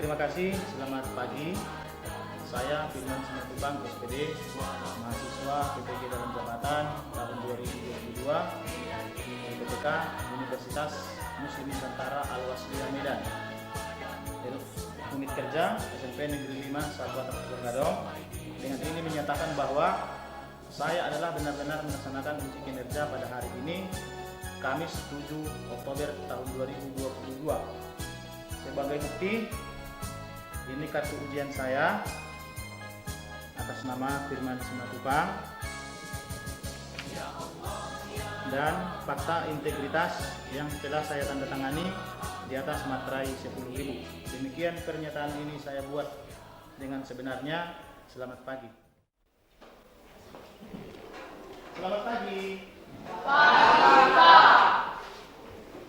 terima kasih. Selamat pagi. Saya Firman Simatupang, SPD, mahasiswa PPG dalam jabatan tahun 2022 di PPK Universitas Muslim Nusantara Al-Wasliyah Medan. Unit kerja SMP Negeri 5 Sahabat Gadong. Dengan ini menyatakan bahwa saya adalah benar-benar melaksanakan uji kinerja pada hari ini, Kamis 7 Oktober tahun 2022. Sebagai bukti, ini kartu ujian saya atas nama Firman Simatupang dan fakta integritas yang telah saya tanda tangani di atas materai 10.000. Demikian pernyataan ini saya buat dengan sebenarnya. Selamat pagi. Selamat pagi. Pagi, Pak.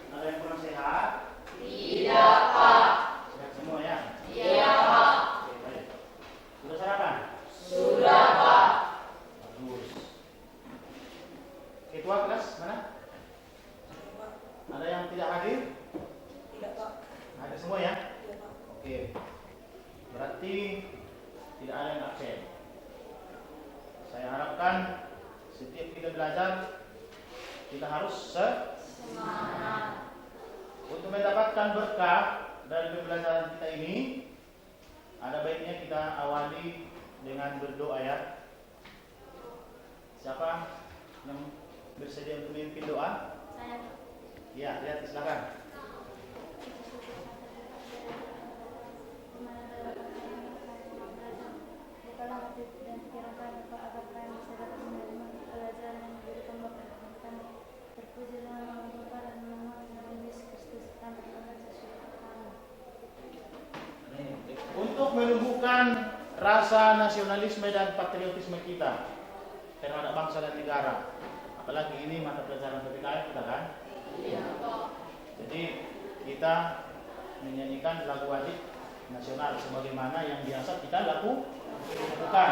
Ada yang kurang sehat? Tidak, Pak. Sehat semua ya? Iya, Pak. Oke, baik. Sudah sarapan? Sudah, Pak. Bagus. Ketua kelas mana? Ada yang tidak hadir? Tidak, Pak. Ada semua ya? Tidak, Pak. Oke. Berarti tidak ada yang absen. Saya harapkan setiap kita belajar, kita harus Semangat. untuk mendapatkan berkah dari pembelajaran kita ini. Ada baiknya kita awali dengan berdoa ya. Siapa yang bersedia untuk memimpin doa? Saya. Ya, lihat silakan. Untuk menumbuhkan rasa nasionalisme dan patriotisme kita terhadap bangsa dan negara. Apalagi ini mata pelajaran PPKN kita kan? Iya, Pak. Jadi kita menyanyikan lagu wajib nasional sebagaimana yang biasa kita lakukan.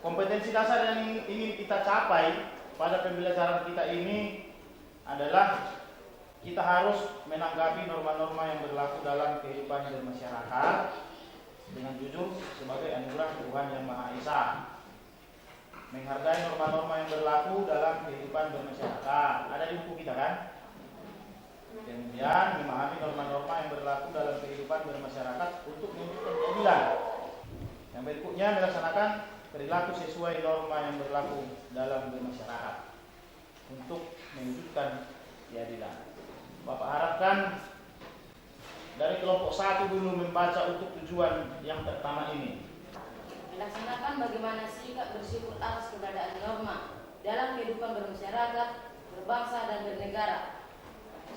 Kompetensi dasar yang ingin kita capai pada pembelajaran kita ini adalah kita harus menanggapi norma-norma yang berlaku dalam kehidupan bermasyarakat dengan jujur sebagai anugerah Tuhan Yang Maha Esa. Menghargai norma-norma yang berlaku dalam kehidupan bermasyarakat. Ada di buku kita kan? Kemudian memahami norma-norma yang berlaku dalam kehidupan bermasyarakat untuk mewujudkan keadilan. Yang berikutnya melaksanakan perilaku sesuai norma yang berlaku dalam bermasyarakat untuk mewujudkan keadilan. Bapak harapkan dari kelompok 1 dulu membaca untuk tujuan yang pertama ini. Melaksanakan bagaimana sikap bersyukur atas keberadaan norma dalam kehidupan bermasyarakat, berbangsa dan bernegara.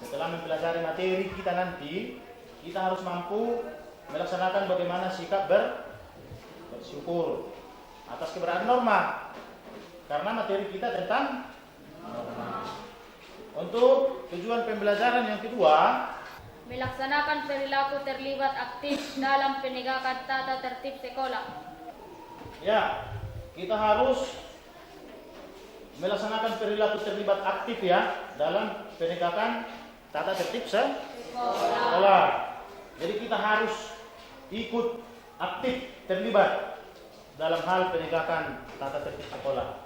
Setelah mempelajari materi kita nanti, kita harus mampu melaksanakan bagaimana sikap bersyukur atas keberadaan norma, karena materi kita tentang norma. Untuk tujuan pembelajaran yang kedua, melaksanakan perilaku terlibat aktif dalam penegakan tata tertib sekolah. ya, kita harus melaksanakan perilaku terlibat aktif ya dalam penegakan tata tertib sekolah. Jadi kita harus ikut aktif terlibat dalam hal penegakan tata tertib sekolah.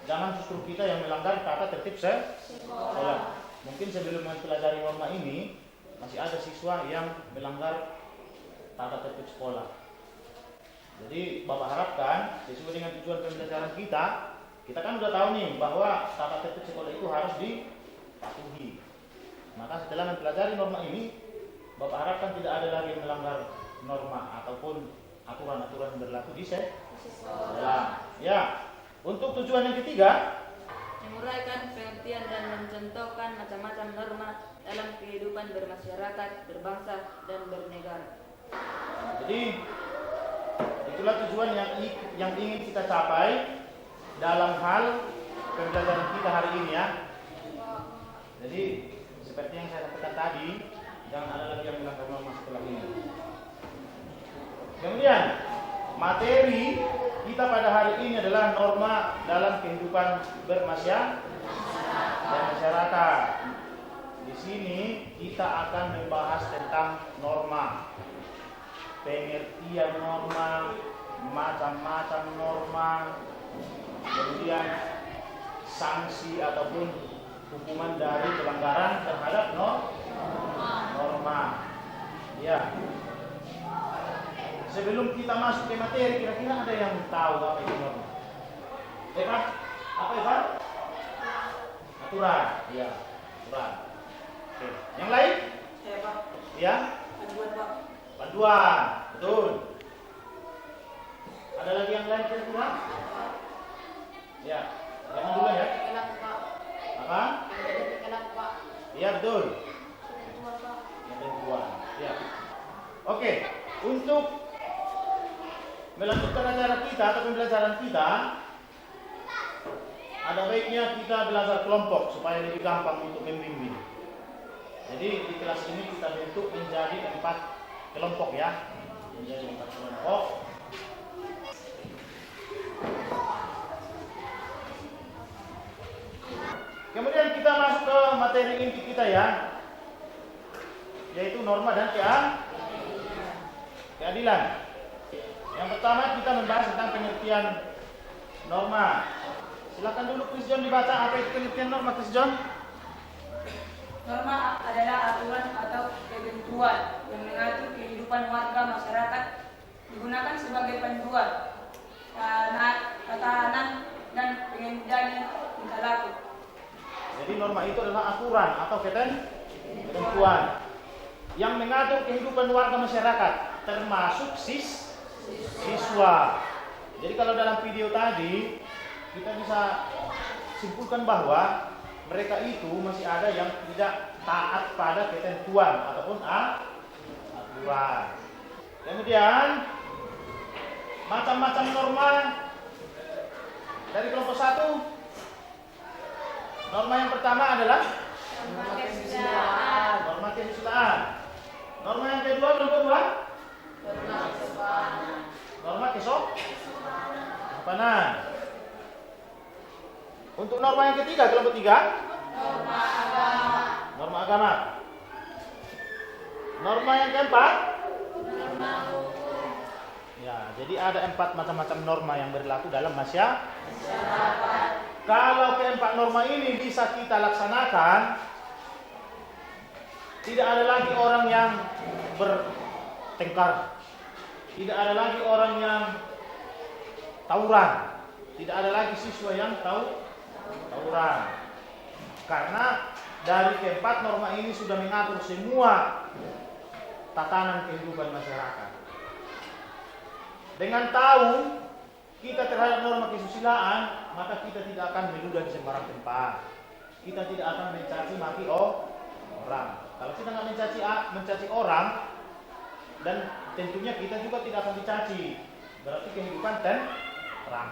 Jangan justru kita yang melanggar tata tertib sekolah. Mungkin sebelum mempelajari norma ini masih ada siswa yang melanggar tata tertib sekolah. Jadi Bapak harapkan sesuai dengan tujuan pembelajaran kita kan udah tahu nih bahwa tata tertib sekolah itu harus dipatuhi. Maka setelah mempelajari norma ini, Bapak harapkan tidak ada lagi yang melanggar norma ataupun aturan-aturan yang berlaku di sekolah. Ya, untuk tujuan yang ketiga, menguraikan pengertian dan mencontohkan macam-macam norma dalam kehidupan bermasyarakat, berbangsa, dan bernegara. jadi itulah tujuan yang ingin kita capai dalam hal pembelajaran kita hari ini ya. Jadi seperti yang saya sampaikan tadi, jangan ada lagi yang melanggar norma setelah ini. Kemudian materi kita pada hari ini adalah norma dalam kehidupan bermasyarakat. Di sini kita akan membahas tentang norma, pengertian norma, macam-macam norma, kemudian sanksi ataupun hukuman dari pelanggaran terhadap norma. Ya. Sebelum kita masuk ke materi, kira-kira ada yang tahu apa itu norma? Pak? Apa Pak? Aturan. Ya, aturan. Oke. Yang lain? Ya, Pak. Ya? Panduan, Pak. Panduan. Betul. Ada lagi yang lain kira-kira? Ya. Jangan dulu ya. Kelak, Pak. Apa? Kelak, Pak. Iya, betul. Yang kedua. Ya. Oke. Untuk melanjutkan acara kita atau pembelajaran kita, ada baiknya kita belajar kelompok supaya lebih gampang untuk membimbing. Jadi di kelas ini kita bentuk menjadi 4 kelompok ya, menjadi 4 kelompok. Kemudian kita masuk ke materi inti kita ya, yaitu norma dan keadilan. Yang pertama kita membahas tentang pengertian norma. Silakan dulu Chris John dibaca apa itu pengertian norma, Chris John. Norma adalah aturan atau ketentuan yang mengatur kehidupan warga masyarakat, digunakan sebagai panduan, tatanan dan pengendalian tingkah laku. Jadi norma itu adalah aturan atau ketentuan yang mengatur kehidupan warga masyarakat, termasuk siswa. Jadi kalau dalam video tadi kita bisa simpulkan bahwa mereka itu masih ada yang tidak taat pada ketentuan ataupun aturan. Kemudian macam-macam norma dari kelompok 1. Norma yang pertama adalah norma kesusilaan. Norma yang kedua kelompok 2 norma kesopanan. Untuk norma yang ketiga, kelompok 3 norma agama. Norma yang keempat ya, jadi ada 4 macam-macam norma yang berlaku dalam masyarakat. Kalau keempat norma ini bisa kita laksanakan, tidak ada lagi orang yang bertengkar, tidak ada lagi orang yang tawuran, tidak ada lagi siswa yang tawuran. Karena dari keempat norma ini sudah mengatur semua tatanan kehidupan masyarakat. Dengan tahu kita terhadap norma kesusilaan, maka kita tidak akan meludah di sembarang tempat. Kita tidak akan mencaci maki orang. Kalau kita nggak mencaci orang, dan tentunya kita juga tidak akan dicaci, berarti kehidupan terang.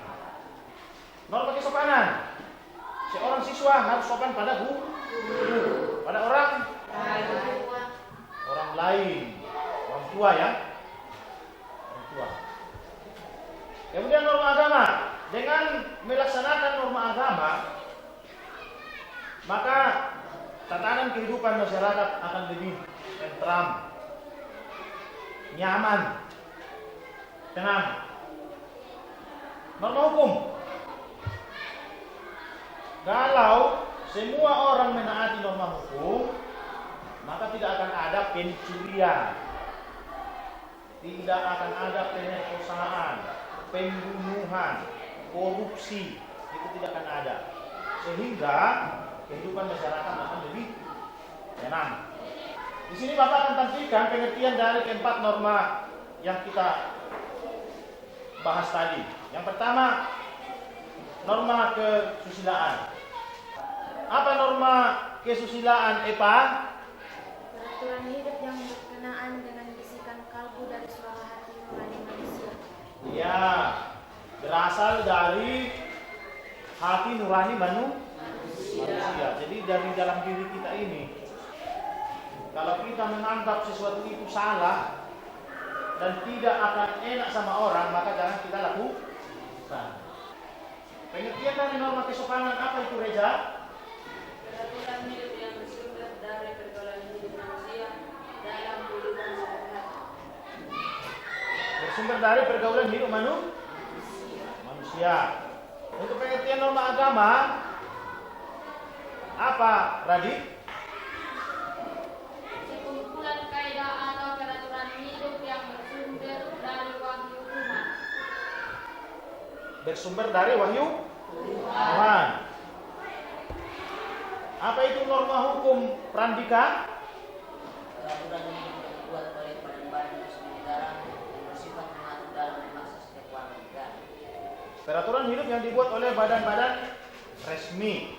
Norma kesopanan. Seorang siswa harus sopan pada guru, pada orang lain, orang tua ya, orang tua. Kemudian norma agama. Dengan melaksanakan norma agama, maka tatanan kehidupan masyarakat akan lebih tentram, nyaman, tenang. Norma hukum. Kalau semua orang menaati norma hukum, maka tidak akan ada pencurian, tidak akan ada pemerkosaan, pembunuhan, korupsi, itu tidak akan ada. Sehingga kehidupan masyarakat akan lebih tenang. Di sini Bapak akan tampilkan pengertian dari keempat norma yang kita bahas tadi. Yang pertama, norma kesusilaan. Apa norma kesusilaan, Epa? Peraturan hidup yang berkenaan dengan bisikan kalbu dari suara hati nurani manusia. Ya, berasal dari hati nurani manusia. Jadi dari dalam diri kita ini, kalau kita menganggap sesuatu itu salah dan tidak akan enak sama orang, maka jangan kita lakukan. Pengertian dari norma kesopanan apa itu, Reza? Peraturan hidup yang bersumber dari pergaulan hidup manusia dalam kehidupan sehari-hari. Bersumber dari pergaulan hidup manusia. Untuk pengertian norma agama apa, Radit? Sekumpulan kaidah atau peraturan hidup yang bersumber dari wahyu Tuhan. Bersumber dari wahyu Tuhan. Apa itu norma hukum, Prandika? Peraturan yang dibuat oleh badan-badan resmi negara yang bersifat mengatur dalam memaksa setiap warga negara. Peraturan hidup yang dibuat oleh badan-badan resmi.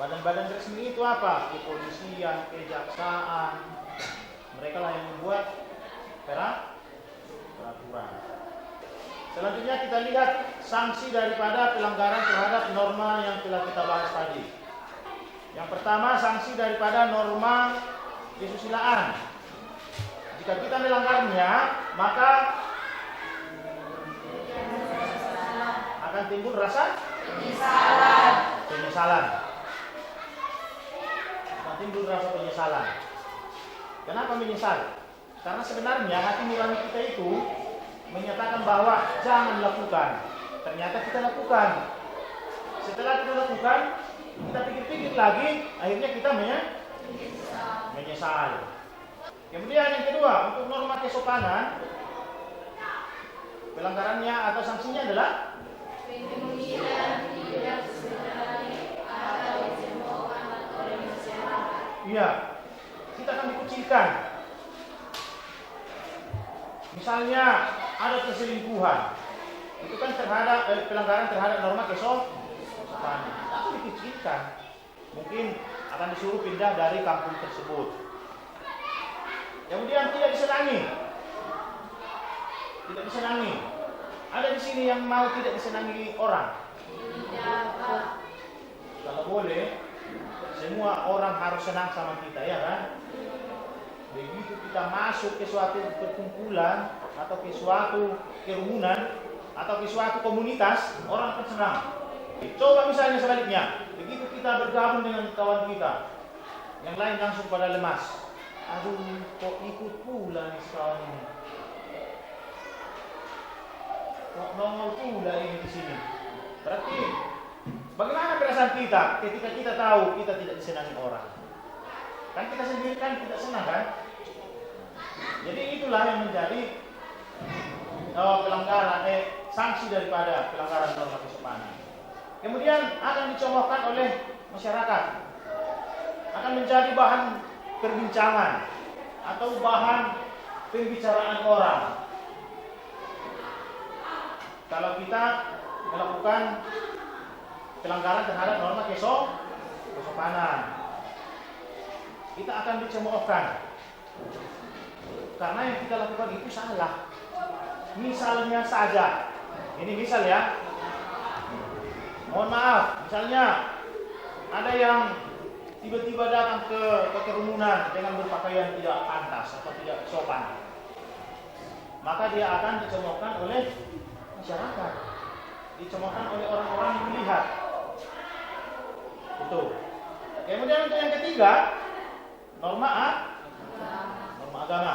Badan-badan resmi itu apa? Kepolisian, kejaksaan. Mereka lah yang membuat peraturan. Selanjutnya kita lihat sanksi daripada pelanggaran terhadap norma yang telah kita bahas tadi. Yang pertama, sanksi daripada norma kesusilaan. Jika kita melanggarnya, maka akan timbul rasa penyesalan. Akan timbul rasa penyesalan. Kenapa menyesal? Karena sebenarnya hati nurani kita itu menyatakan bahwa jangan lakukan. Ternyata kita lakukan. Setelah kita lakukan, kita pikir-pikir lagi, akhirnya kita menyesal. Kemudian yang kedua, untuk norma kesopanan, pelanggarannya atau sanksinya adalah iya, kita akan dikucilkan. Misalnya ada perselingkuhan, itu kan terhadap pelanggaran terhadap norma kesopanan, akan dikucilkan. Mungkin akan disuruh pindah dari kampung tersebut. Kemudian tidak disenangi. Tidak disenangi. Ada di sini yang mau tidak disenangi orang? Kalau boleh, semua orang harus senang sama kita, ya kan? Begitu kita masuk ke suatu perkumpulan atau ke suatu kerumunan atau ke suatu komunitas, orang akan senang. Coba misalnya sebaliknya, begitu kita bergabung dengan kawan kita, yang lain langsung pada lemas. Aduh, kok ikut pula nih kawan ini? Kok nongol pula ini di sini? Berarti bagaimana perasaan kita ketika kita tahu kita tidak disenangi orang? Kan kita sendiri kan tidak senang kan? Jadi itulah yang menjadi pelanggaran, sanksi daripada pelanggaran norma kesopanan. Kemudian akan dicontohkan oleh masyarakat, akan menjadi bahan perbincangan atau bahan pembicaraan orang. Kalau kita melakukan pelanggaran terhadap norma kesopanan, kita akan dicemoohkan karena yang kita lakukan itu salah. Misalnya saja, ini misal ya, mohon maaf, misalnya ada yang tiba-tiba datang ke kerumunan dengan berpakaian tidak pantas atau tidak sopan, maka dia akan dicemoohkan oleh masyarakat, dicemoohkan oleh orang-orang yang melihat. Itu. Kemudian untuk yang ketiga, norma agama.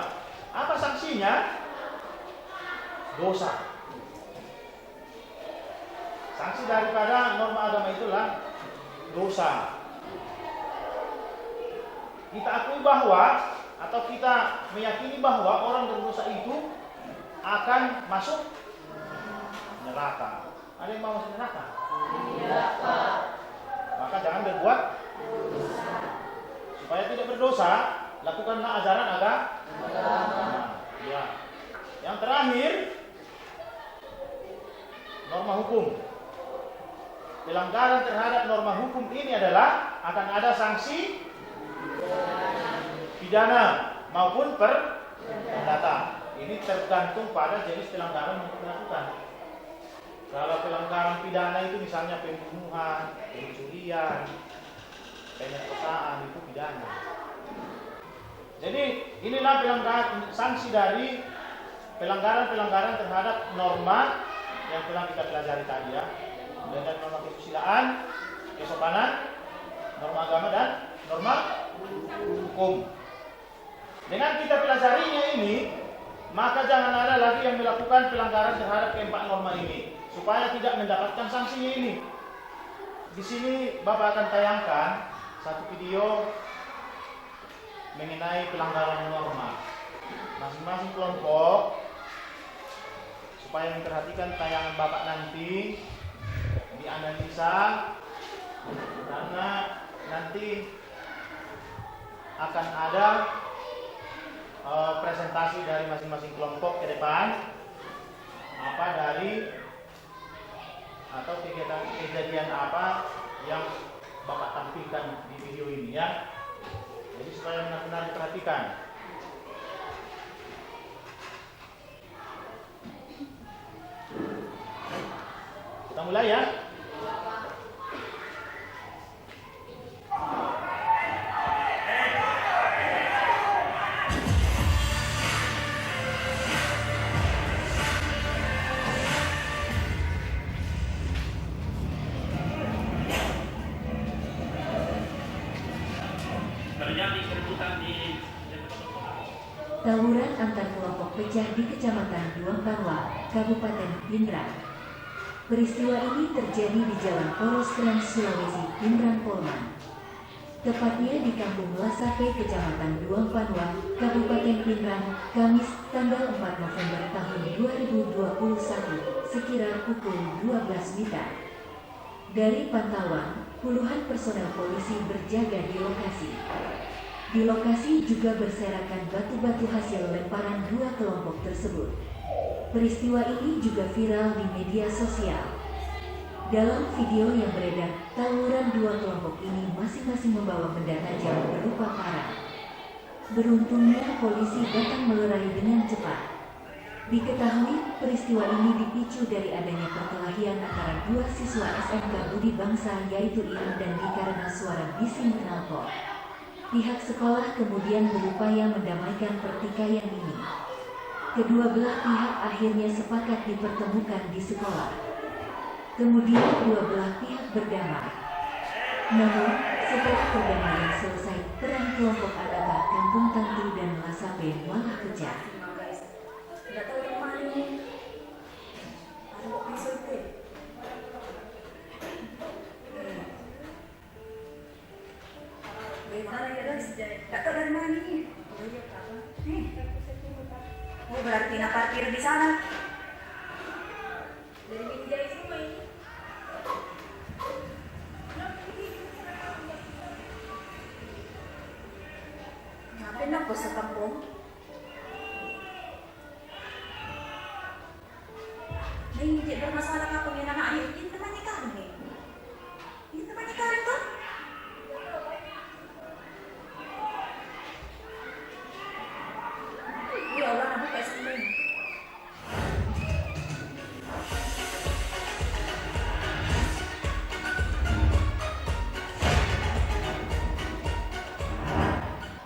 Apa sanksinya? Dosa. Sanksi daripada norma agama itulah dosa. Kita akui bahwa atau kita meyakini bahwa orang berdosa itu akan masuk neraka. Ada yang mau masuk neraka? Iya, Pak. Maka jangan berbuat dosa. Supaya tidak berdosa, lakukanlah ajaran agama. Ya. Yang terakhir, norma hukum. Pelanggaran terhadap norma hukum ini adalah akan ada sanksi pidana maupun perdata. Ini tergantung pada jenis pelanggaran yang dilakukan. Kalau pelanggaran pidana itu misalnya pembunuhan, pencurian, pemerkosaan, itu pidana. Jadi inilah pelanggaran, sanksi dari pelanggaran-pelanggaran terhadap norma yang telah kita pelajari tadi ya. Mulai dari norma kesusilaan, kesopanan, norma agama dan norma hukum. Dengan kita pelajarinya ini, maka jangan ada lagi yang melakukan pelanggaran terhadap keempat norma ini, supaya tidak mendapatkan sanksinya ini. Di sini Bapak akan tayangkan satu video mengenai pelanggaran norma. Masing-masing kelompok, supaya memperhatikan tayangan Bapak nanti, dianalisa, karena nanti akan ada presentasi dari masing-masing kelompok ke depan, apa dari atau kejadian apa yang Bapak tampilkan di video ini ya. Jadi supaya benar-benar diperhatikan. Kita mulai ya. Tawuran antar kelompok pecah di Kecamatan Duampanwa, Kabupaten Pindrang. Peristiwa ini terjadi di Jalan Poros Trans Sulawesi, Pindrang Polman. Tepatnya di Kampung Lasape, Kecamatan Duampanwa, Kabupaten Pindrang, Kamis, tanggal 4 November tahun 2021, sekira pukul 12 WITA. Dari pantauan, puluhan personel polisi berjaga di lokasi. Di lokasi juga berserakan batu-batu hasil lemparan dua kelompok tersebut. Peristiwa ini juga viral di media sosial. Dalam video yang beredar, tawuran dua kelompok ini masing-masing membawa benda tajam berupa parang. Beruntungnya polisi datang melerai dengan cepat. Diketahui peristiwa ini dipicu dari adanya perkelahian antara dua siswa SMK Budi Bangsa yaitu Ian dan Di karena suara bising knalpot. Pihak sekolah kemudian berupaya mendamaikan pertikaian ini. Kedua belah pihak akhirnya sepakat dipertemukan di sekolah. Kemudian dua belah pihak berdamai. Namun, setelah perdamaian selesai, perang kelompok Adaka, Kampung Tangtu dan Lasape malah pecah. Nggak tahu yang mana nih. Ada kok pisau itu ya? Bagaimana ya guys? Nggak tahu dari mana nih. Oh berarti nak parkir di sana. Dari meja semua ini. Ngapain nak bos sekampung? Nih, dia bermasalah apa dengan anak ayah? Ini temannya Karin nih. Ini temannya Karin tuh. Ya Allah, nak buka sebenarnya.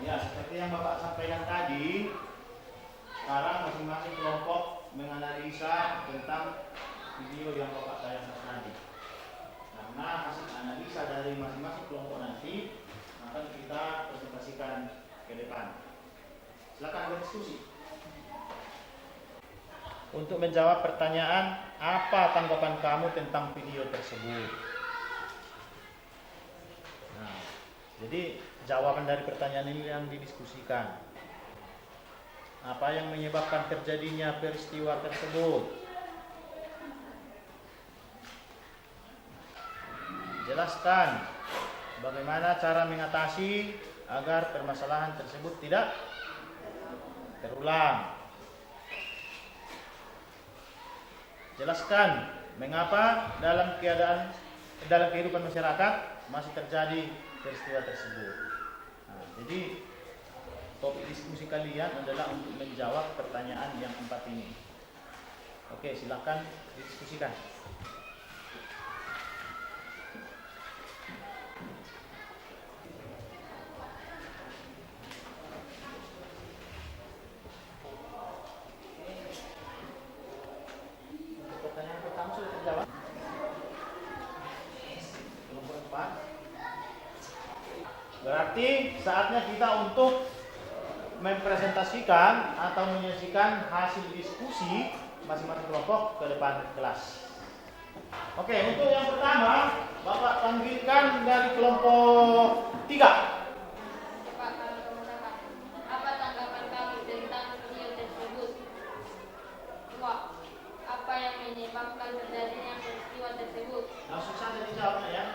Ya, seperti yang Bapak sampaikan tadi, sekarang masing-masing kelompok menganalisa tentang video yang Bapak tayangkan tadi. Karena hasil analisa dari masing-masing kelompok nanti akan kita presentasikan ke depan. Silakan berdiskusi. untuk menjawab pertanyaan apa tanggapan kamu tentang video tersebut. Nah, jadi jawaban dari pertanyaan ini yang didiskusikan. Apa yang menyebabkan terjadinya peristiwa tersebut? Jelaskan bagaimana cara mengatasi agar permasalahan tersebut tidak terulang. Jelaskan mengapa dalam kehidupan masyarakat masih terjadi peristiwa tersebut. Nah, jadi topik diskusi kalian adalah untuk menjawab pertanyaan yang 4 ini. Oke, silakan didiskusikan. Pertanyaan pertama sudah terjawab. Kelompok 4. Berarti saatnya kita untuk mempresentasikan atau menyajikan hasil diskusi masing-masing kelompok ke depan kelas. Oke, untuk yang pertama, Bapak panggilkan dari kelompok 3. Pak, kami kemudahan. Apa tanggapan kamu tentang video tersebut? 2. Apa yang menyebabkan terjadinya peristiwa tersebut? Langsung saja dijawabnya ya.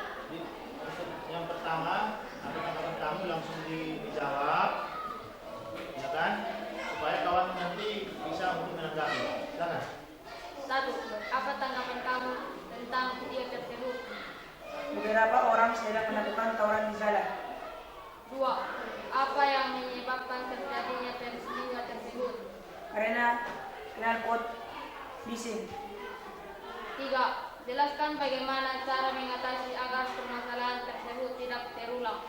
Yang pertama, apa tanggapan kamu langsung dijawab, ya kan? Supaya kawan nanti bisa untuk menanggapi. Silakan. 1. Apa tanggapan kamu tentang video tersebut? Beberapa orang sedang melakukan tawuran di jalan. 2. Apa yang menyebabkan terjadinya peristiwa tersebut? Karena knalpot bising. 3. Jelaskan bagaimana cara mengatasi agar permasalahan tersebut tidak terulang.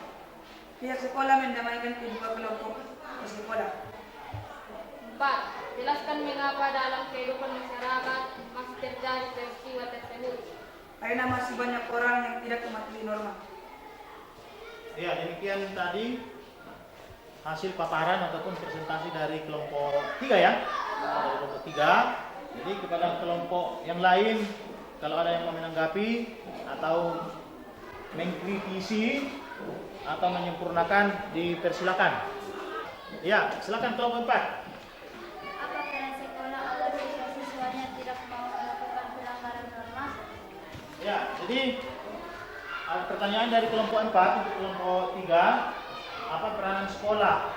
Pihak sekolah mendamaikan kedua kelompok di sekolah. 4. Jelaskan mengapa dalam kehidupan masyarakat masih terjadi peristiwa tersebut. Karena masih banyak orang yang tidak mematuhi norma. Ya, demikian tadi hasil paparan ataupun presentasi dari kelompok 3 ya. Dari kelompok 3. Jadi kepada kelompok yang lain, kalau ada yang mau menanggapi atau mengkritisi atau menyempurnakan, dipersilakan. Ya, silakan kelompok 4. Apa peran sekolah agar siswa-siswanya tidak mau melakukan pelanggaran norma? Ya, jadi pertanyaan dari kelompok 4 untuk kelompok 3, apa peranan sekolah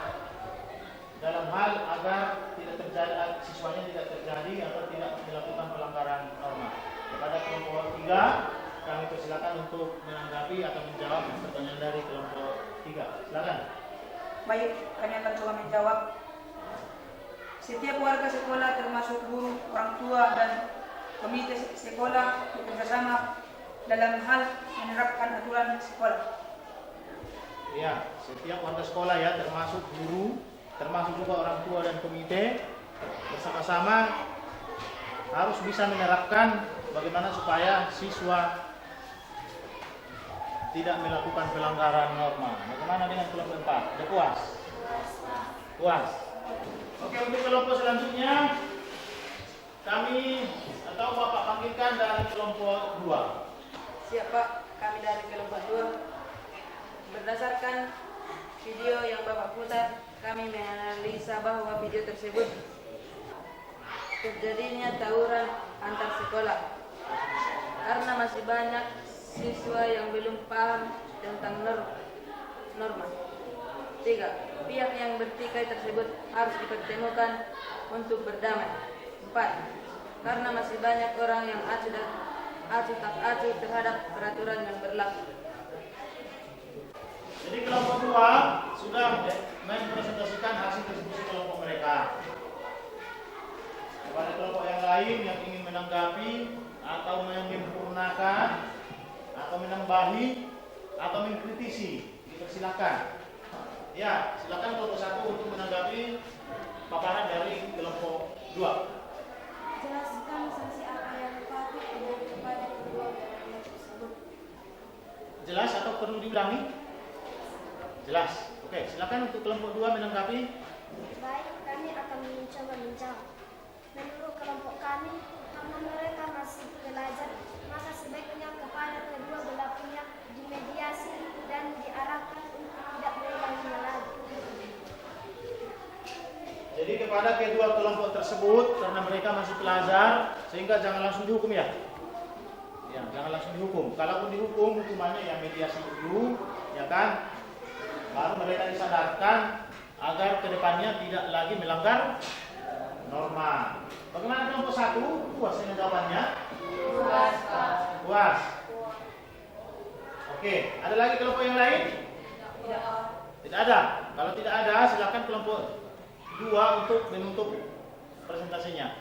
dalam hal agar tidak terjadi, siswanya tidak terjadi atau tidak dilakukan pelanggaran norma? Kepada kelompok 3, kami persilakan untuk menanggapi atau menjawab pertanyaan dari kelompok 3. Silakan. Baik, kami akan coba menjawab. Setiap warga sekolah termasuk guru, orang tua, dan komite sekolah bekerjasama dalam hal menerapkan aturan sekolah. Ya, setiap warga sekolah ya, termasuk guru, termasuk juga orang tua dan komite, bersama-sama harus bisa menerapkan bagaimana supaya siswa tidak melakukan pelanggaran norma. Bagaimana dengan kelompok 4? Sudah puas? Puas. Oke, untuk kelompok selanjutnya kami atau Bapak panggilkan dari kelompok 2. Siap Pak, kami dari kelompok 2. Berdasarkan video yang Bapak putar, kami menganalisa bahwa video tersebut terjadinya tawuran antar sekolah karena masih banyak siswa yang belum paham tentang norma. 3. Pihak yang bertikai tersebut harus dipertemukan untuk berdamai. 4. Karena masih banyak orang yang acuh tak acuh terhadap peraturan yang berlaku. Jadi kelompok 2 sudah mempresentasikan hasil diskusi kelompok mereka. Kepada kelompok yang lain yang ingin menanggapi atau menyempurnakan atau menambahi atau mengkritisi, dipersilakan. Ya, silakan kelompok 1 untuk menanggapi paparan dari kelompok 2. Jelaskan sanksi apa yang patut diberi kepada kedua kelompok tersebut. Jelas atau perlu diulangi? Jelas. Oke, silakan untuk kelompok 2 menanggapi. Baik, kami akan mencoba menjawab. Menurut kelompok kami, karena mereka masih belajar, maka sebaiknya kepada kedua belah pihak dimediasi dan diarahkan untuk tidak berulangi lagi. Jadi kepada kedua kelompok tersebut, karena mereka masih pelajar, sehingga jangan langsung dihukum ya. Ya, jangan langsung dihukum. Kalaupun dihukum, hukumannya ya mediasi dulu, ya kan? Baru mereka disadarkan agar kedepannya tidak lagi melanggar norma. Bagaimana kelompok 1? Puas dengan jawabannya? Puas, Pak. Puas. Oke, ada lagi kelompok yang lain? Tidak ada. Kalau tidak ada, silakan kelompok 2 untuk menutup presentasinya.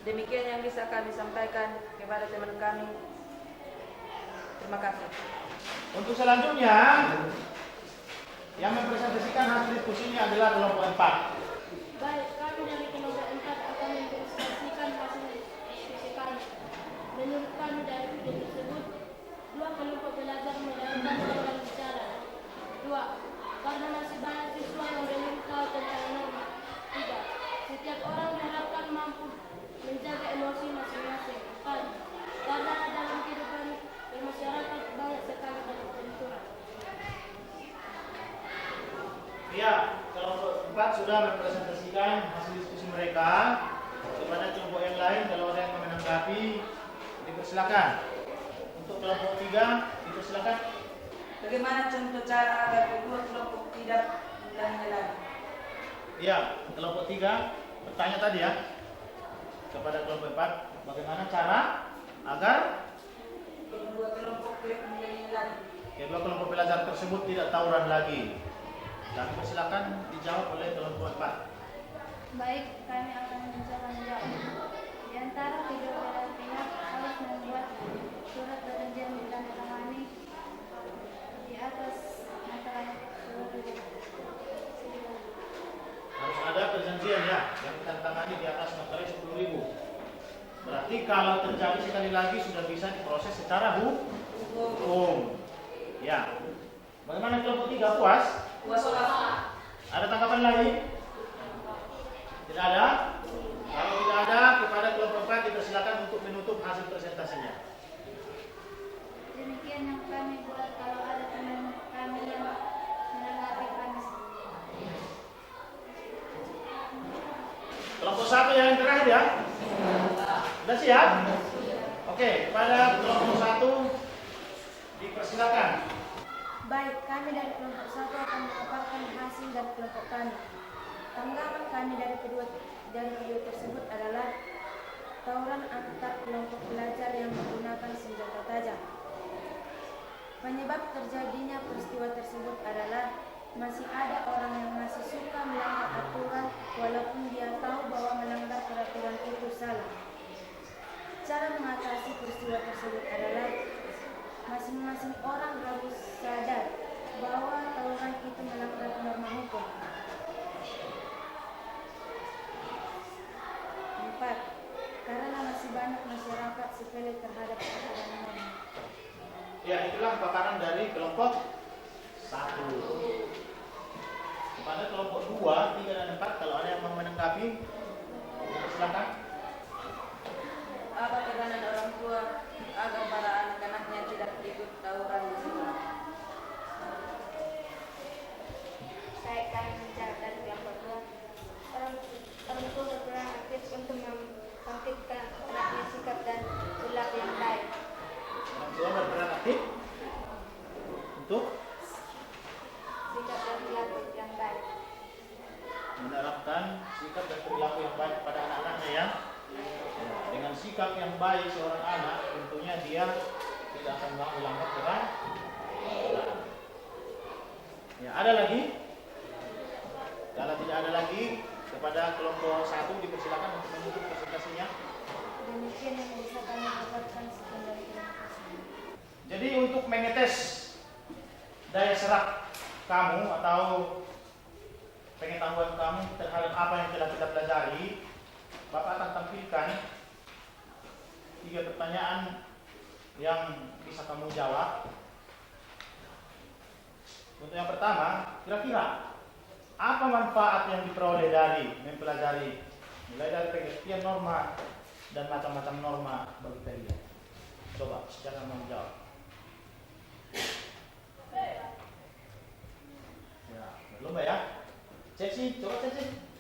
Demikian yang bisa kami sampaikan kepada teman kami. Terima kasih. Untuk selanjutnya, yang mempresentasikan hasil diskusi ini adalah kelompok 4. Baik, kami dari kelompok 4 akan mempresentasikan hasil diskusi kami. Menurut kami dari video tersebut, 2 kelompok belajar mendapatkan orang bicara. 2. Karena masih banyak siswa yang belum tahu tentang norma. 3. Setiap orang diharapkan mampu menjaga emosi masing-masing. 4. Karena dalam kehidupan bermasyarakat banyak sekali benturan. Ya, kelompok 4 sudah mempresentasikan hasil diskusi mereka kepada kelompok yang lain. Kalau ada yang menanggapi, dipersilakan. Untuk kelompok 3, dipersilakan. Bagaimana contoh cara agar kedua kelompok tidak ulangi lagi? Ya, kelompok 3 bertanya tadi ya kepada kelompok 4, bagaimana cara agar Kedua kelompok tidak ulangi lagi. kedua kelompok belajar tersebut tidak tawuran lagi. Dan persilakan dijawab oleh kelompok 4. Baik, kami akan mencoba menjawab. Di antara kedua belah pihak harus membuat surat perjanjian ditandatangani di atas antara seluruh. Harus ada perjanjian ya yang ditandatangani di atas materai 10.000. Berarti kalau terjadi sekali lagi sudah bisa diproses secara hukum. Ya. Bagaimana kelompok 3 puas? Puas, Pak. Ada tanggapan lagi? Tidak ada? Kalau tidak ada, kepada kelompok 4 dipersilakan untuk menutup hasil presentasinya. Demikian yang kami buat. Kalau ada teman kami yang menanggapi kami. Kelompok 1 yang terakhir ya. Sudah siap? Oke, kepada kelompok 1 dipersilakan. Baik, kami dari kelompok 1 akan memaparkan hasil dari kelompok kami. Tanggapan kami dari kedua tersebut adalah tawuran antar kelompok belajar yang menggunakan senjata tajam. Penyebab terjadinya peristiwa tersebut adalah masih ada orang yang masih suka melanggar aturan walaupun dia tahu bahwa melanggar peraturan itu salah. Cara mengatasi peristiwa tersebut adalah masing-masing orang harus sadar bahwa tawuran itu melanggar norma hukum. 4. Karena masih banyak masyarakat sepele terhadap aturan norma. Ya, itulah paparan dari kelompok 1. Kepada kelompok 2, 3 dan 4, kalau ada yang mau menanggapi, silakan. Apa tekanan orang tua agar para anak-anaknya tidak ikut tawuran di sekolah? Saya akan menjawab dari kelompok 2. Orang tua berperan aktif untuk membangkitkan anaknya sikap dan perilaku yang baik. Orang tua berperan aktif untuk Sikap dan perilaku yang baik. menerapkan sikap dan perilaku yang baik pada anak-anaknya ya. Dengan sikap yang baik seorang anak, tentunya dia tidak akan melanggar aturan. Ya, ada lagi? Kalau tidak ada lagi, kepada kelompok 1 dipersilakan untuk menutup presentasinya. Demikian yang bisa kami dapatkan sekian dari kelompok saya. Jadi untuk mengetes daya serap kamu atau pengetahuan kamu terhadap apa yang telah kita pelajari, Bapak akan tampilkan 3 pertanyaan yang bisa kamu jawab. Untuk yang pertama, kira-kira apa manfaat yang diperoleh dari mempelajari mulai dari pengertian norma dan macam-macam norma bagi kalian? Coba, jangan menjawab. Ya, belum ya? Ceci, coba Ceci.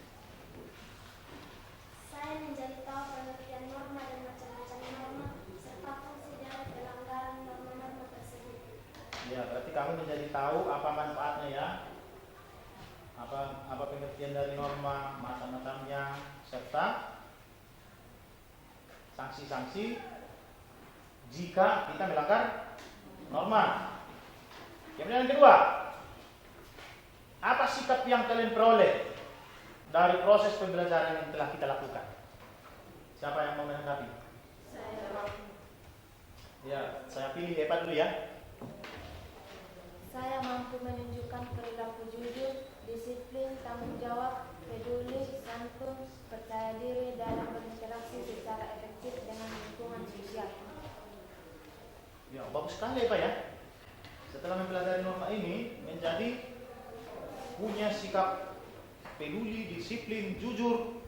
Saya menjadi tahu pengertian norma dan macam-macam norma serta fungsi dari pelanggaran norma-norma tersebut. Ya, berarti kamu menjadi tahu apa manfaatnya ya? Apa pengertian dari norma, macam-macamnya, serta sanksi-sanksi jika kita melanggar norma. Kemudian yang kedua, apa sikap yang kalian peroleh dari proses pembelajaran yang telah kita lakukan? Siapa yang mau menanggapi? Ya, saya pilih Epa dulu ya. Saya mampu menunjukkan perilaku jujur, disiplin, tanggung jawab, peduli, santun, percaya diri dalam berinteraksi secara efektif dengan lingkungan sosial. Ya, bagus sekali Pak ya. Setelah mempelajari norma ini menjadi punya sikap peduli, disiplin, jujur.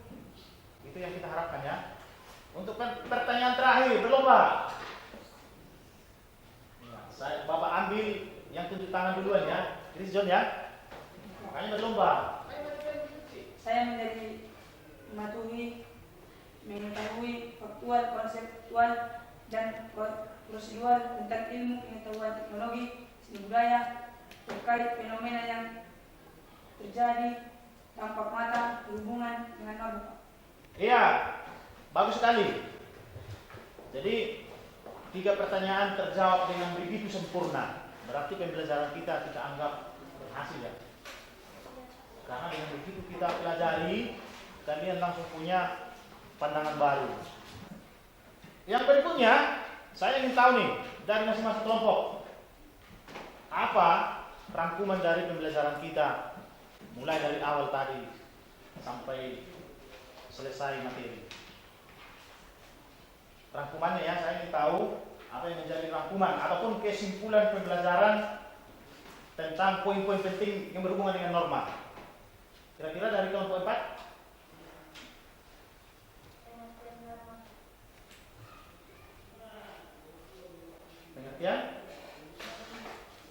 Itu yang kita harapkan ya. Untuk pertanyaan terakhir, berlomba. Ya, Bapak ambil yang tunjuk tangan duluan ya. Chris John ya. Makanya berlomba. Saya menjadi mematuhi, mengetahui faktual, konseptual, dan prosedural tentang ilmu pengetahuan teknologi, seni budaya terkait fenomena yang terjadi tampak mata berhubungan dengan norma. Iya, bagus sekali. Jadi 3 pertanyaan terjawab dengan begitu sempurna. Berarti pembelajaran kita anggap berhasil ya. Karena dengan begitu kita pelajari, kalian langsung punya pandangan baru. Yang berikutnya, saya ingin tahu nih dari masing-masing kelompok, apa rangkuman dari pembelajaran kita mulai dari awal tadi sampai selesai materi. Rangkumannya ya, saya ingin tahu apa yang menjadi rangkuman ataupun kesimpulan pembelajaran tentang poin-poin penting yang berhubungan dengan norma. Kira-kira dari kelompok 4?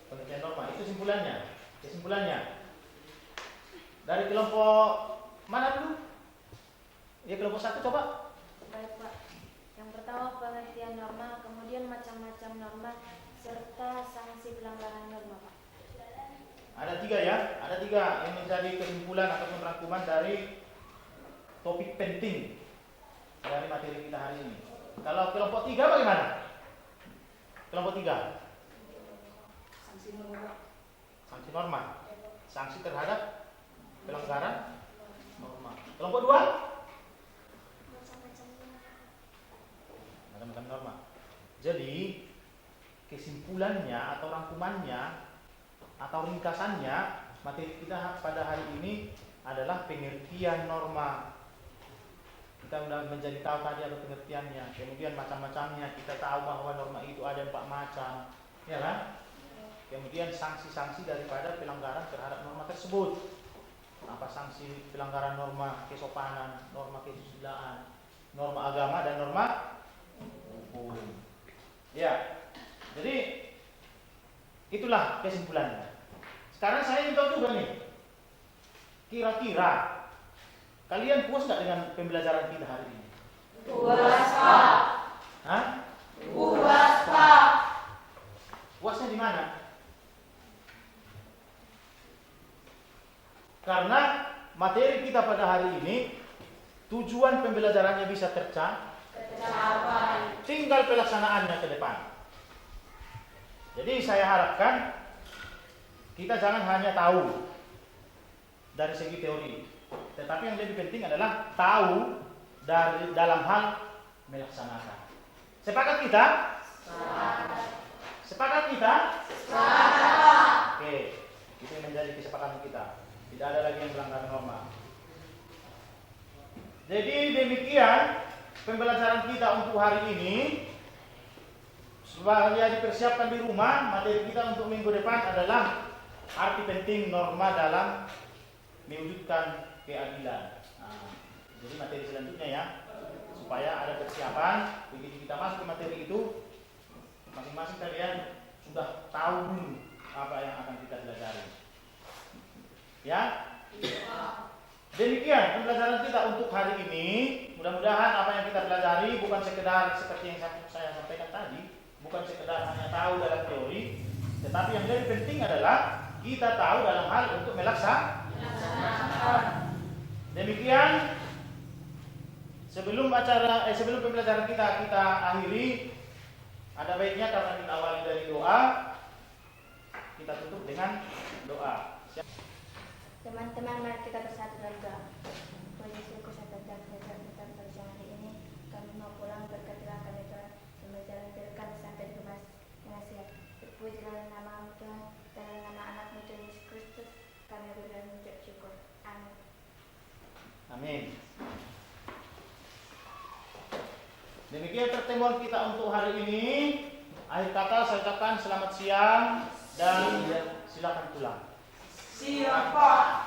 Pengertian norma, itu kesimpulannya. Dari kelompok mana dulu? Ya, kelompok 1 coba. Baik Pak. Yang pertama pengertian norma, kemudian macam-macam norma, serta sanksi pelanggaran norma Pak. Ada 3 ya, ada 3 yang menjadi kesimpulan ataupun rangkuman dari topik penting dari materi kita hari ini. Kalau kelompok 3 bagaimana? Kelompok 3. Sanksi norma. Sanksi norma. Sanksi terhadap pelanggaran norma. Kelompok 2. Macam-macam norma. Jadi kesimpulannya atau rangkumannya atau ringkasannya materi kita pada hari ini adalah pengertian norma. Kita sudah menjadi tahu tadi apa pengertiannya, kemudian macam-macamnya. Kita tahu bahwa norma itu ada 4 macam, ya kan? Kemudian sanksi-sanksi daripada pelanggaran terhadap norma tersebut. Apa sanksi pelanggaran norma kesopanan, norma kesusilaan, norma agama dan norma hukum. Ya, jadi itulah kesimpulannya. Sekarang saya ingin tahu juga nih, kira-kira kalian puas nggak dengan pembelajaran kita hari ini? Puas Pak. Hah? Puas Pak. Puasnya di mana? Karena materi kita pada hari ini tujuan pembelajarannya bisa tercapai. Tinggal pelaksanaannya ke depan. Jadi saya harapkan kita jangan hanya tahu dari segi teori, tetapi yang lebih penting adalah tahu dari dalam hal melaksanakan. Sepakat kita? Sepakat kita? Oke, itu yang menjadi kesepakatan kita. Tidak ada lagi yang melanggar norma. Jadi demikian pembelajaran kita untuk hari ini. Supaya dipersiapkan di rumah, materi kita untuk minggu depan adalah arti penting norma dalam mewujudkan keadilan. Nah, jadi materi selanjutnya ya, supaya ada persiapan begitu kita masuk ke materi itu, masing-masing kalian sudah tahu dulu apa yang akan kita pelajari. Ya. Demikian pembelajaran kita untuk hari ini. Mudah-mudahan apa yang kita pelajari bukan sekedar seperti yang saya sampaikan tadi, bukan sekedar hanya tahu dalam teori, tetapi yang lebih penting adalah kita tahu dalam hal untuk melaksanakan. Demikian sebelum pembelajaran kita akhiri, ada baiknya karena kita awali dari doa, kita tutup dengan doa. Teman-teman, mari kita bersatu dalam doa. Puji syukur serta kita bersama hari ini. Kami mau pulang, berkatilah kami Tuhan, berjalan kami sampai di rumah dengan siap. Terpujilah nama Tuhan, dalam nama anak-Mu Tuhan Yesus Kristus, kami berdoa mengucap syukur. Amin. Amin. Demikian pertemuan kita untuk hari ini. Akhir kata saya ucapkan selamat siang dan silakan pulang. Siapa?